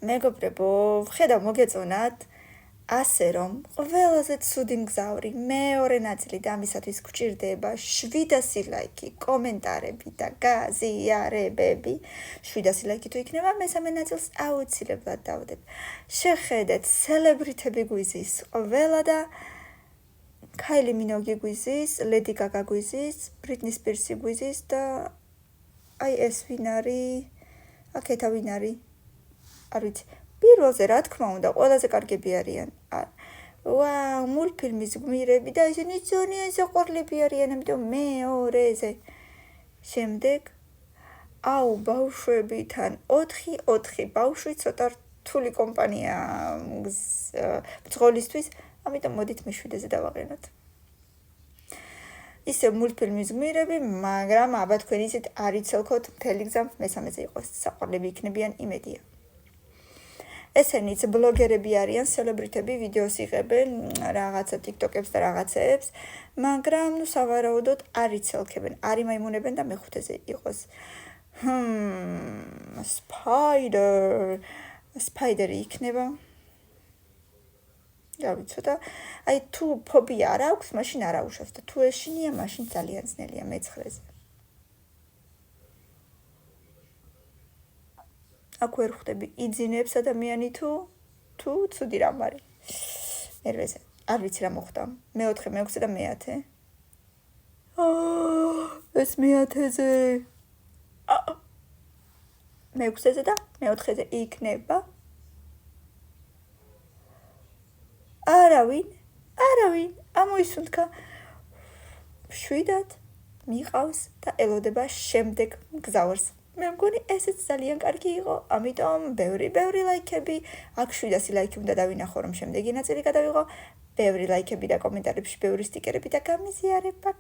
მეგობრებო, ვხედავ მოგეწონათ ასე რომ ყველაზე ცუდი მგზავრი მეორე ნაწილი და ამისათვის გვჭირდება 700 ლაიქი, კომენტარები და გაზიარებები. 700 ლაიქი თუ იქნება, მესამე ნაწილს აუცილებლად დავდებ. შეხედეთ, სელებრიტები გვიზის ყველა და Kylie Minogue გვიზის, Lady Gaga გვიზის, Britney Spears გვიზის და აი ეს ვინ არის? აქეთა ვინ არის? არ ვიცი. პირველზე რა თქმა უნდა, ყველაზე კარგები არიან. ვაუ, მულტფილმის გმირები და ისინი ძალიან საყვარლები არიან, ამიტომ მეორეზე. შემდეგ აუ, ბავშვებთან 4 ბავშვი ცოტა რთული კომპანია მძღოლისთვის, ამიტომ მოდით მე7-ზე დავაყენოთ. ისე მულტფილმის გმირები, მაგრამ აბა თქვენ ისეთ არ იცელქოთ მთელი გზა მესამეზე იყოს. საყვარლები იქნებიან იმედია. ესენიც ბლოგერები არიან, სელებრიტები, ვიდეოს იღებენ, რაღაცა TikTok-ებს და რაღაცეებს, მაგრამ სავარაუდოდ არ იცელქებენ, არ იმაიმუნებენ და მე5-ზე იყოს. Spider-ი იქნება. გავიცოდა. აი თუ ფობია არ აქვს, მაშინ არ აუშავს და თუ ეშინია, მაშინ ძალიან ძნელია მე9-ზე. აქ ვერ ხვდები იძინებს ადამიანი თუ ცუდი რამ არის. მერვეზე. არ ვიცი რა მოხდა. მე4, მე6 და მე10. ეს მე10-ზე. მე6-ზე და მე4-ზე იქნება. არავინ, ამოისუნთქა. 7-ად მიყავს და ელოდება შემდეგ მგზავრს. მე მგონი ესეც ძალიან კარგი იყო, ამიტომ ბევრი ლაიქები, აქ 700 ლაიქი უნდა დავინახო, რომ შემდეგი ნაწილი გადავიღო, ბევრი ლაიქები და კომენტარებში ბევრი სტიკერები და გამიზიარება.